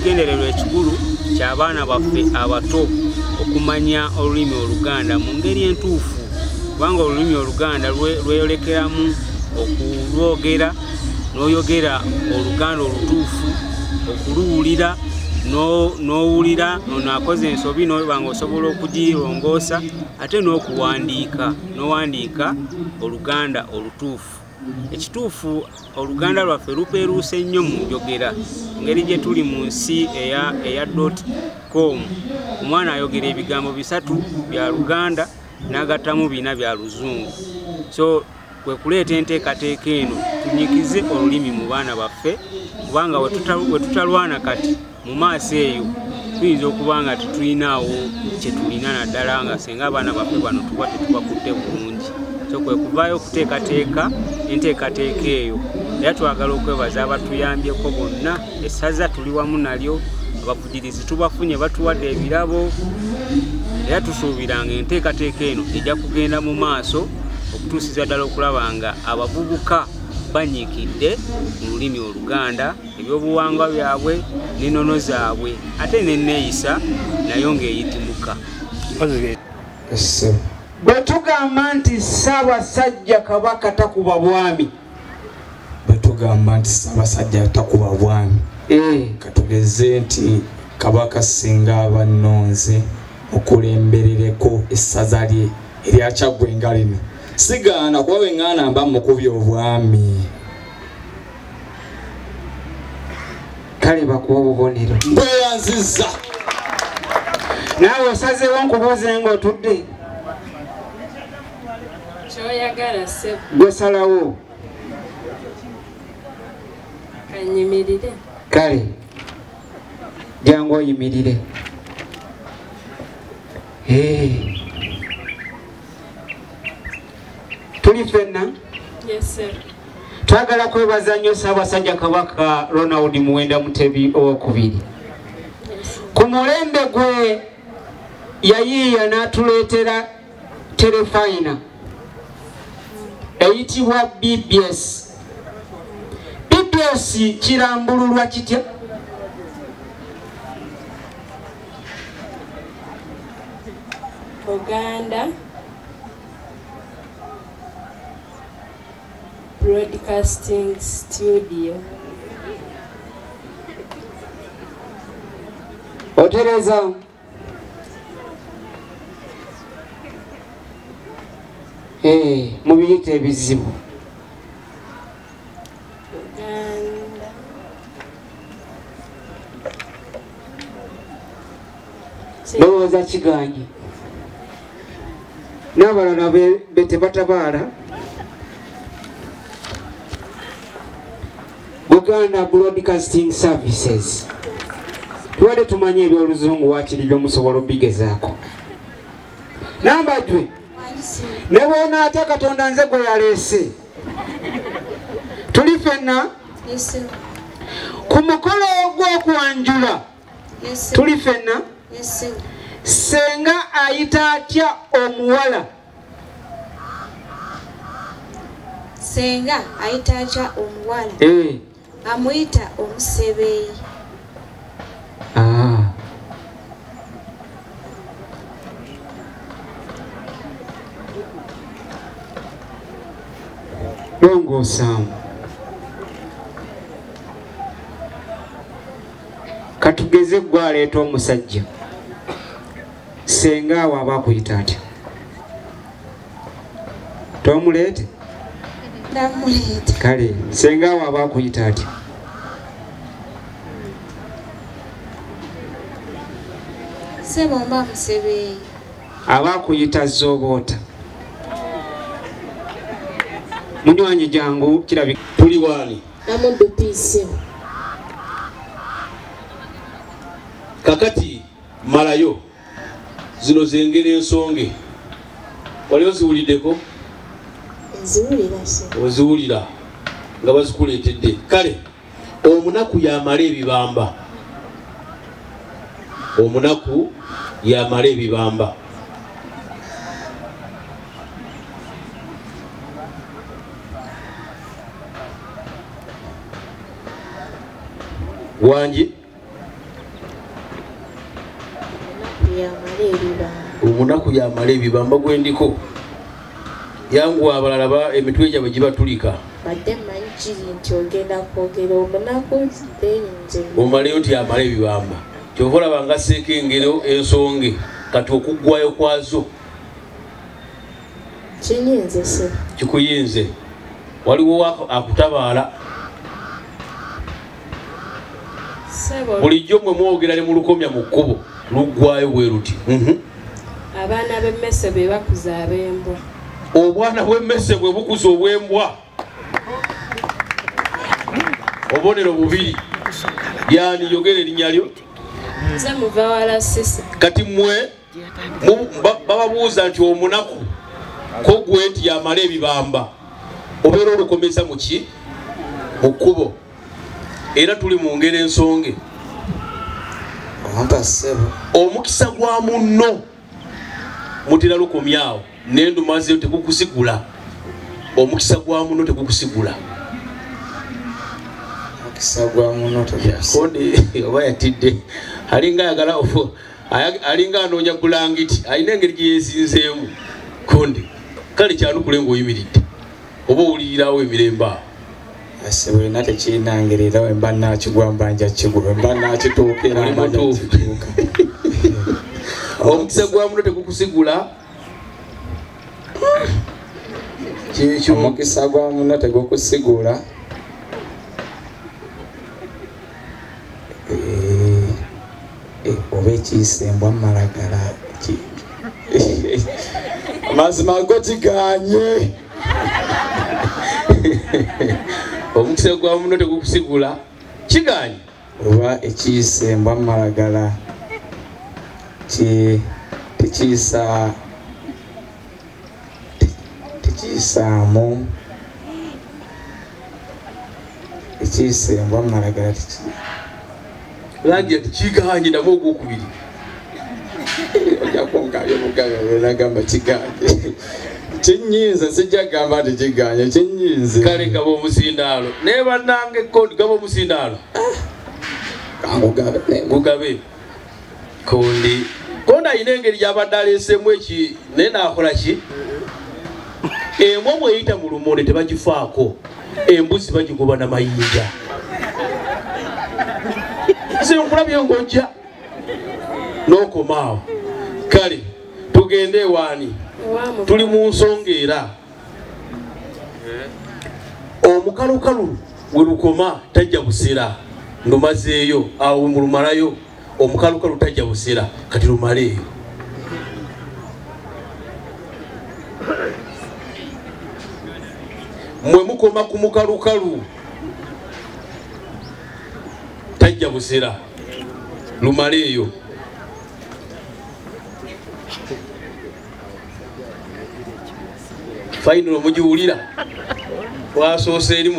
ekigendererwa ekikulu ky'abaana baffe abato okumanya olulimi Oluganda mu ngeri entuufu, kubanga olulimi Oluganda lweyolekeramu okulwogera n'oyogera Oluganda olutuufu, okuluwulira n'owulira n'akoze ensobi n'oba ng'osobola okugirongoosa, ate n'owandiika Oluganda olutuufu. Ekituufu Oluganda lwaffe lupeeruuse nnyo mu njogera, engeri gye tuli mu nsi eya .com. Omwana ayogera ebigambo 3 bya Luganda n'agattamu 4 bya Luzungu. So kwe kuleeta enteekateeka eno tunyikize olulimi mu baana baffe, kubanga we tutalwana kati mu maaso eyo tuyinza okuba nga tetulinawo kye tulina naddala nga singa abaana baffe bano tuba tetubakutte bulungi. So kwe kuvaayo okuteekateeka enteekateeka eyo. Era twagala okwebaza abatuyambyeko bonna, essaza tuli wamu nalyo, abavugirizi tubafunye batuwadde ebirabo, era tusuubiranga enteekateeka eno ejja kugenda mu maaso okutuusiza ddala okulaba nga abavubuka banyiikidde mu lulimi Oluganda, ebyobuwangwa byabwe n'ennono zaabwe, ate n'enneeyisa nayo ng'eyitimuka. Bwe tugamba nti Ssaabasajja Kabaka takuba bwami, katugeze nti Kabaka singa abannonze okulemberereko essaza lye erya Kyaggwe lino, sigaana kuba bweŋŋaana mba mukubye obwami. kale bakuwa obubonero. Bweyanziza naawe osazeewo nkubuuze ng'otudde. Kyoyagala ssebo. Gwe salawo. Kanyimirire. Kale jangu oyimirire. Tuli ffenna? Yes sir. Twagala kwebaza nnyo Ssaabasajja Kabaka Ronald Muwenda Mutebi II. Ku mulembe gwe yayiiya n'atuleetera terefayina eyitibwa BBS. BBS kirambululwa kitya? Buganda Broadcasting Studio. Otereza. Mubiyita ebizibu. Buganda Ndowooza kiganye. N'abalala be tebatabaala. Buganda Broadcasting Services. Tuwadde tumanye eby'Oluzungu waakiri by'omusobola obigezaako. Nambajwe ne bw'onaatya Katonda nze gwe yaleese. Tuli ffenna ku mukolo ogw'okwanjula. Tuli ffenna senga ayita atya omuwala? Senga ayita atya omuwala? Amuyita omusebeeyi. Longoosamu. Katugeze gwe aleeta omusajja. Senga awo aba akuyita atya? Tomuleete? Namuleete. Kale senga awo aba akuyita atya? Sebo mba musebeeyi. Aba akuyita Zooboota. Munywanyi jangu kirabika. Tuli wani? Namuddu Peace. Kakati malayo zino zengere ensonge. Wali oziwuliddeko? Nziwulira se. Oziwulira nga bazikuleetedde. Kale omunaku yamala ebibamba. Omunaku yamala ebibamba. Wanji omunaku yamala ebibamba gwendiko yangu abalala ba emitwe gyabwe gibatulika badde manyi kiri nti ogenda kwogera omunaku nze omaleyo nti yamala ebibamba kyova olaba nga seeko engero ensonge kati okuggwayo kwazo kinyinze se kikuyinze waliwo akutabaala bulijjo mwe mwogera ne mu lukomya mu kkubo luggwayo bwe ruti abaana b'emmese be bakuza ab'embwa obwana bw'emmese bwe bukuza obw'embwa obubonero bubiri yani yogera erinnya lyo nze muva wala sisi kati mmwe bababuuza nti omunaku ko gwe nti yamala ebibamba obeera olukomeza muki mu kkubo era tuli mu ngero ensonge omukisa gwa munno mutera lukomyawo nendumazeyo tekukusigula omukisa gwa munno tekukusigula oba yatidde alinga anoonya bulangiti alina engeri gyeyezinzeemu konde kale kyanukule ngaoyimiridde oba owulirirawo emirembe awo asebwena tekirinangerera wemba nakigwamba nja kigula wemba nakituukera omukisa gwa muno tekukusigula kyekyo omukisa gwa muno tegukusigula oba ekiyisembwa malagala mazima go kiganye omukisa gwa muno tegukusigula kiganye oba ekiyisembwa malagala tekiyisaamu ekiyisembwa malagala langi ati kiganye namo ogwokubiri ojakongayomugayowenagamba kiganye kinyinza sijja gamba nti kiganye kinyinze kale gaba omusindaalo naye bannange kondi gaba omusindaalo gugabe kondi ayina engeri gyabadde aleesemu eki naye naakola ki embwa bweyita mu lumonde tebagifaako embuzi bagikuba namayinja zinkulabye ng'ojja n'okomaawo kale tugende ewaani tuli mu nsonga era omukalukalu we lukoma tajja busera ndumazeeyo awo mulumalayo omukalukalu tajja busera kati lumaleeyo mwe mukoma ku mukalukalu tajja busera lumaleeyo fainalo mugiwulira wasoose eri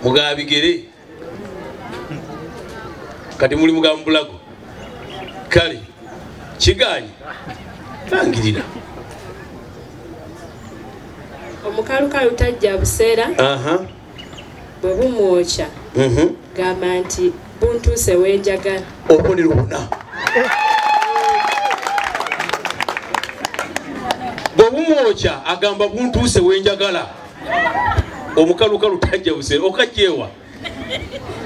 mugabigere kati muli mugambulago kale kiganye langirira omukalukalu tajja buseera bwe bumwokya gamba nti buntuuse wenjagala obubonero buna bwe bumwokya agamba buntuuse wenjagala omukalukalu tajja buseera okajjeewa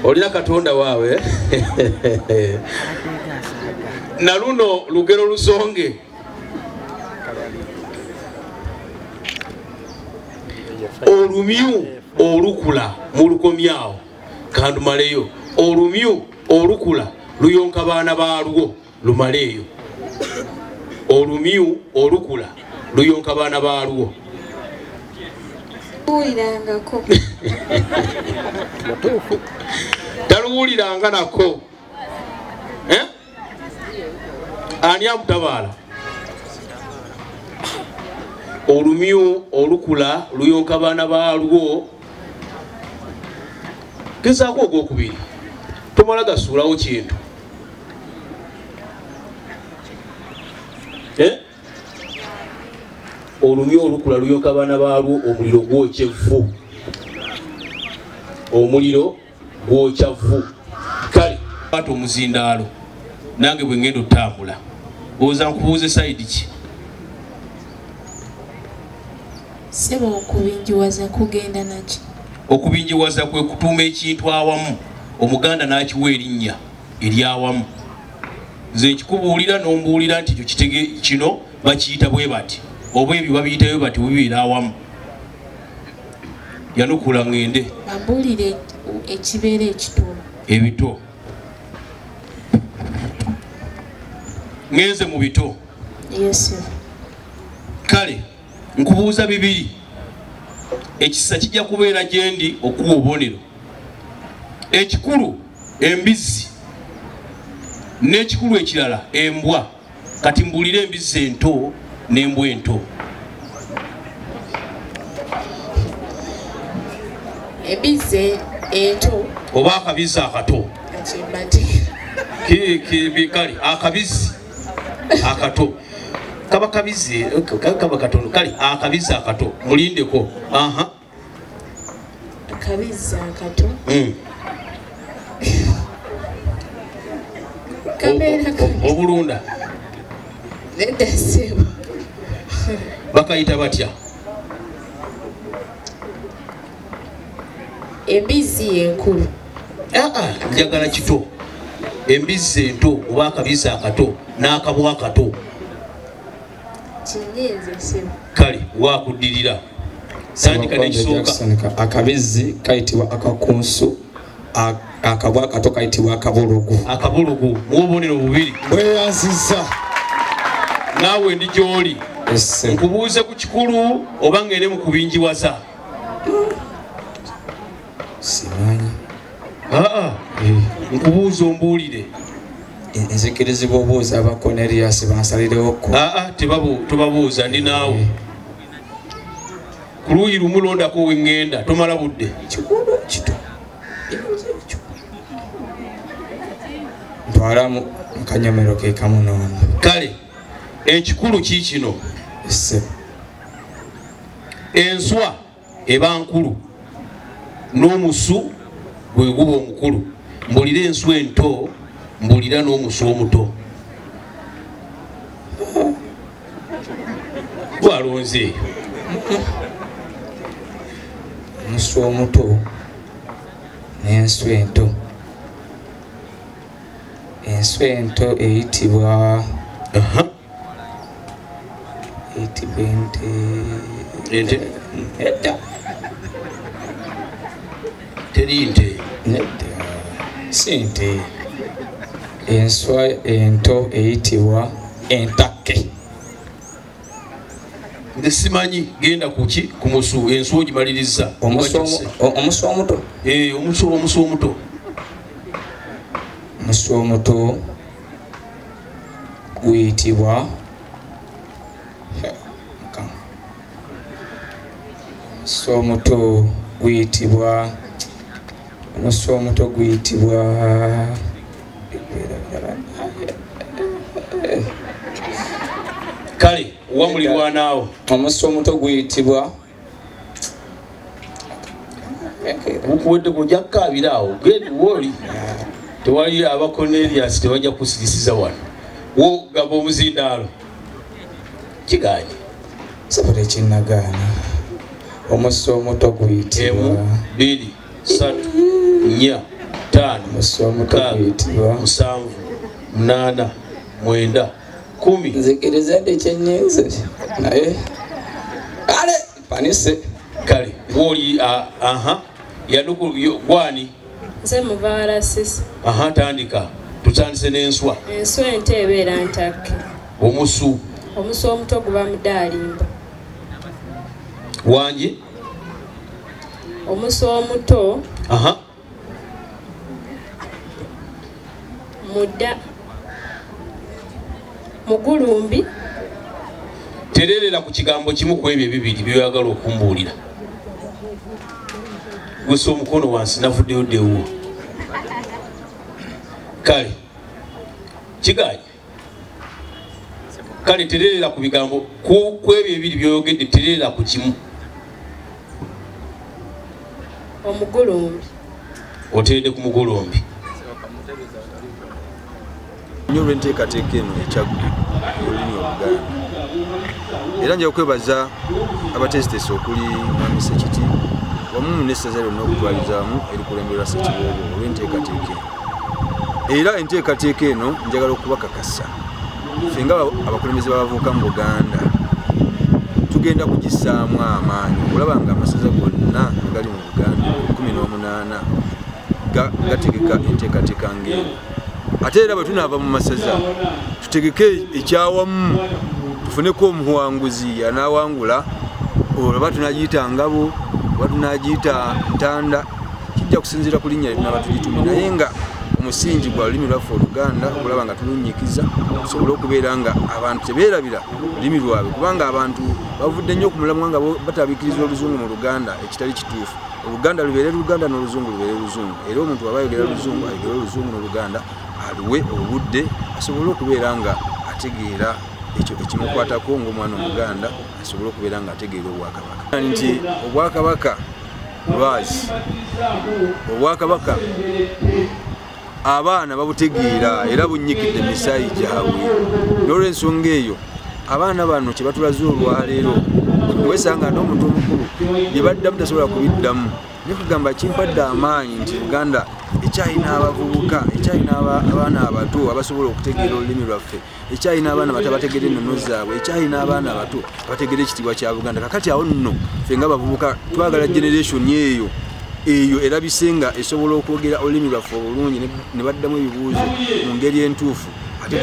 olina katonda waawe na luno lugero lusonge olumyu olukula mu lukomyawo kandumaleyo olumyu olukula luyonka baana baalwo lumaleeyo olumyu olukula luyonka baana baalwo uwulirangako taluwuliranga nako ani amutabaala olumyu olukula luyonka baana baalwo gezaako ogwokubiri tomala gasuulawo kintu olumyu olukula luyonka baana baalwo omuliro gwokya evvu omuliro gwokya vvu kale ate omuzindaalo nange bwe ngenda otambula oza nkubuuze side ki? Sebo okubinjiwaza kugenda naki? Okubinjiwaza kwe kutuuma ekintu awamu Omuganda n'akiwa erinnya eryawamu. Nze nkikubuulira n'ombuulira nti kino bakiyita bwe bati oba ebyo babiyita bwe bati bibeera awamu. Yanukula ngende bambuulire ekibeera ekito ebito. Ngenze mu bito. Yes. Kale nkubuuza bibiri. Ekisa kijja kubeera gye ndi okuwa obubonero. Ekikulu embizzi n'ekikulu ekirala embwa. Kati mbuulire embizzi ento n'embwa ento. Ebizzi ento oba akabizzi akato. Kale akabizzi akato kaba kabizzi kaba katono. Kale akabizzi akato mulindeko. Akabizzi akato obulunda nedda sebo bakayita batya? embizzi enkulu. Njagala kito. Embizzi ento oba akabizzi akato n'akabwa akato. Kinyenze sebo. Kale wakuddirira tandika n'ekisooka. Akabizzi kayitibwa akakunsu, akabwa akato kayitibwa akabulugu. Akabulugu muobonero bubiri. Bweyansiza naawe ndi gy'oli. Nkubuuze ku kikulu oba ngende mu kubinjiwaza? Simanyi. Nkubuuza ombuulire. Nzikirizibwa obuuza aba Cornelius bansalirewo. Tobabuuza ndi naawe. Ku luuyi lumu londako we ŋŋenda tomala budde. Kikulu kito. Ntwalamu akanyomero ke kamu n'omu. Kale ekikulu kiikino. Enswa eba nkulu n'omusu gwe guba omukulu. Mbulira enswa ento mbulira n'omusu omuto. Gwalonze eyo. Omusu omuto n'enswa ento. Enswa ento eyitibwa ente. Edda teri nte. Nedda si nte. Enswa ento eyitibwa entake. Nze simanyi genda kuki ku musu enswa ogimaliriza. Omusu omuto. Omusu omuto. Omusu omuto guyitibwa omusu omuto guyitibwa kale wa mulirwanaawo. Omusu omuto guyitibwa ukuwedde kujja kukaabira awo genda woli. Tewali aba Cornelius tebajja kusirisiza wano. Wo gamba omuzindaalo kiganye sabule kinnagaana. Omusu omuto guyitibwa 1 2 3 4 5 omusu omuto guyitibwa 7 8 9 10. nzikiriza dde kyenyenze naye ale panise. Kale woli yanuku gwani? Nze muvaala sisi. Tandika tutandise n'enswa. Enswa ente ebeera ntake. Omusu omuto guba mudaalimba. Wangi omusu omuto mudda mugulumbi. Tererera ku kigambo kimu ku ebyo ebibiri byoyagala okumbuulira. Gusa omukono wansi navuddeyo ddewo. Kale kiganye. Kale tererera ku bigambo ku ebyo ebibiri byoyogedde, tererera ku kimu. Omugulumbi. Oteredde ku mugulumbi. nnyo olw'enteekateeka eno ekyaggu olulimi Oluganda. Era nja okwebaza abateesiteesi okuli Mwami Ssekiti wamu n'essaza lyonna okutwalizaamu erikulemberwa Ssekiboobo olw'enteekateeka eno. Era enteekateeka eno njagala okubakakasa ffe nga abakulembeze b'abavubuka mu Buganda tugenda kugissaamu amaanyi okulaba nga amasaza gonna agali mu Buganda 18 gategeka enteekateeka ng'eno. Ate era bwe tunaava mu masaza tutegeke ekyawamu tufuneko omuwanguzi anaawangula oba tunagiyita ngabo oba tunagiyita ntanda kijja kusinziira ku linnya lyetunaba tugitumye naye nga omusingi gwa lulimi lwaffe Oluganda okulaba nga tulunyikiza tusobole okubeera nga abantu tebeerabira lulimi lwabwe kubanga abantu bavudde nnyo ku mulamwa nga batabiikiriza Oluzungu mu Luganda ekitali kituufu. Oluganda lubeere Luganda n'Oluzungu lubeere Luzungu era omuntu aba ayogera Luzungu ayogera Oluzungu n'Oluganda aluwe obudde asobole okubeera nga ategeera ekyo ekimukwatako ng'omwana Omuganda asobole okubeera nga ategeera Obwakabaka nti Obwakabaka lwazi Obwakabaka abaana babutegeera era bunyikidde emisaayi gyabwe. N'olw'ensonga eyo abaana bano kye batulaze olwaleero wesanga n'omuntu omukulu bye baddamu tasobola kubiddamu ne kugamba kimpadde amaanyi nti Uganda ekyalina abavubuka ekyalina abaana abato abasobola okutegeera olulimi lwaffe ekyalina abaana bato abategeera ennono zaabwe ekyalina abaana abato abategeera ekitiibwa kya Buganda. Kakati awo nno ffe nga abavubuka twagala generation eyo erabisenga esobola okwogera olulimi lwaffe obulungi ne baddamu ebibuuzo mu ngeri entuufu ate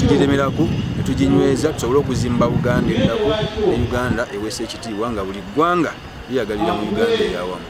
tugiremerako ne tuginyweza tusobole okuzimba Buganda eddako ne Uganda eweesa ekitiibwa nga buli ggwanga lyagalira mu Uganda eyawamu.